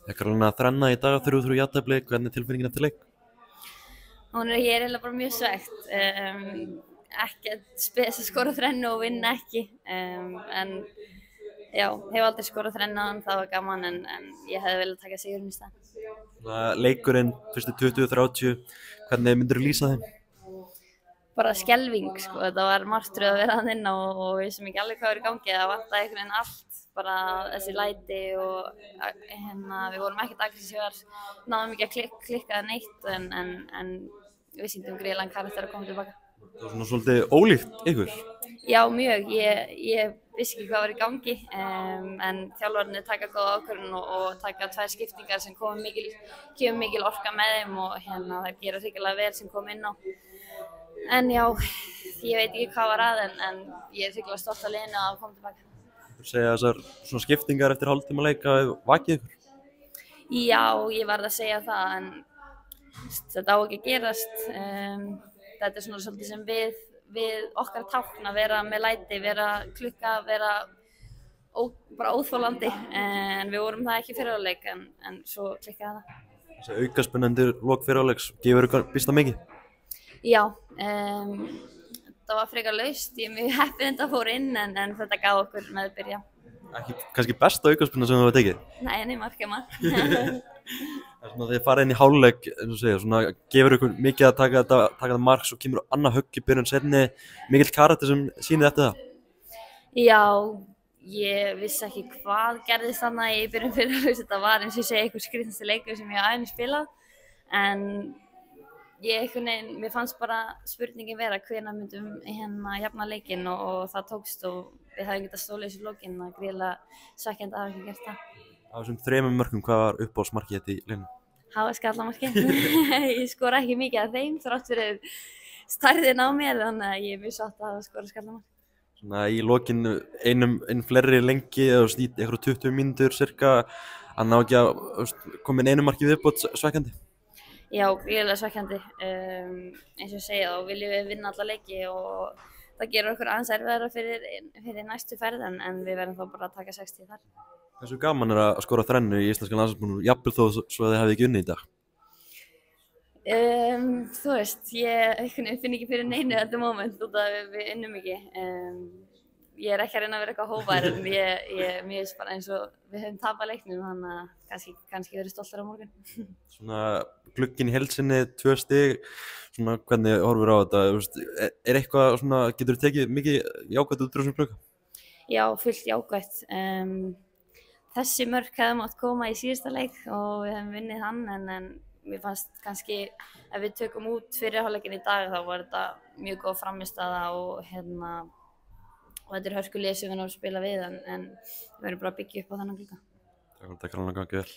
Karolína þrenna í dag 3-3 jafntefli, hvernig er tilfinningin eftir leik? Ég er eiginlega bara mjög svekkt. Ekkert spes að skora þrennu og vinna ekki. En já, hef aldrei skorað þrennu áðan, það var gaman en ég hefði viljað taka sigurinn í stað. Leikurinn, fyrstu 20-30, hvernig myndirðu lýsa þeim? Bara skelfing, sko. Þetta var martröð að vera þannig og við sem ekki alveg hvað er í gangi. Það vantaði einhvern veginn allt, bara þessi læti og við vorum ekkert aggressívar, náðum ekki að klikka neitt en við sýndum gríðarlegan karakter að koma tilbaka. Það var svona svolítið ólíkt ykkur. Já, mjög. Ég vissi ekki hvað var í gangi en þjálfararnir taka góða ákvörðun og taka 2 skiptingar sem kemur mikil orka með þeim og þær gera hrikalega vel sem kom inn á. En já, ég veit ekki hvað var að en ég er hrikalega stolt af liðinu að koma tilbaka. Þú segja þessar svona skiptingar eftir hálftíma leik að vakið ykkur? Já, ég varð að segja það en þetta á ekki að gerast. Þetta er svona svolítið sem við okkar tákn að vera með læti, vera klukka, vera bara óþolandi en við vorum það ekki fyrir áleik en svo klikkaði það. Þessi aukaspennandi lok fyrir áleiks, gefur ykkur býsta mikið? Já, það var frekar laust, ég er mjög heppin að það fór inn en þetta gaf okkur meðbyrja. Ekki kannski besta aukaspenna sem þú hefur tekið? Nei, markið maður. Það er svona þegar þið farið inn í hálfleik, eins og segja, svona gefur ykkur mikið að taka þetta mark, svo kemur annað högg í byrjun seinni, mikill karakter sem sýnir eftir það? Já, ég vissi ekki hvað gerðist þarna í byrjun fyrir að þetta var eins og ég segi einhver skrýtnasti leikur sem ég á ævinni spilað en mér fannst bara spurningin vera hvenær myndum jafna leikinn og það tókst og við hefðum getað stólið þessu lokin að gríðarlega svekkjandi að hafa ekki gert það. Á þessum 3 mörkum, hvað var uppáhaldsmarkið þetta í leiknum? Það var skallamarkið. Ég skora ekki mikið af þeim þrátt fyrir stærðin á mér þannig að ég er mjög sátt að skora skallamark. Svona í lokinn einum fleiri lengi eða í einhverjum 20 mínútur cirka að ná ekki að koma inn einu marki viðbót svekkjandi? Já, gríðarlega svekkjandi. Eins og ég segja þá viljum við vinna alla leiki og það gerur okkur aðeins erfiðara fyrir næstu ferð en við verðum þá bara að taka 60 þar. Hversu gaman er að skora þrennu í íslenska landsliðsmótinu, jafnvel þó svo að þið hefði ekki unnið í dag? Þú veist, ég finn ekki fyrir neinu þetta moment út af að við unnum ekki. Ég er ekki að reyna að vera eitthvað hófær en mér finnst bara eins og við höfum tapað leiknum þannig að kannski verið stoltar á morgun. Svona glugginn í heild sinni, 2 stig, svona hvernig horfir á þetta, er eitthvað svona, getur þú tekið mikið jákvætt út úr þessum glugga? Já, fullt jákvætt. Þessi mörk hefði mátt koma í síðasta leik og við hefum vinnið hann en mér fannst kannski ef við tökum út fyrir hálfleikinn í dag þá var þetta mjög góð frammistaða og þetta er hörkulið sem við náum að spila við en við verðum bara að byggja upp á þennan glugga. Takk fyrir að gangi vel.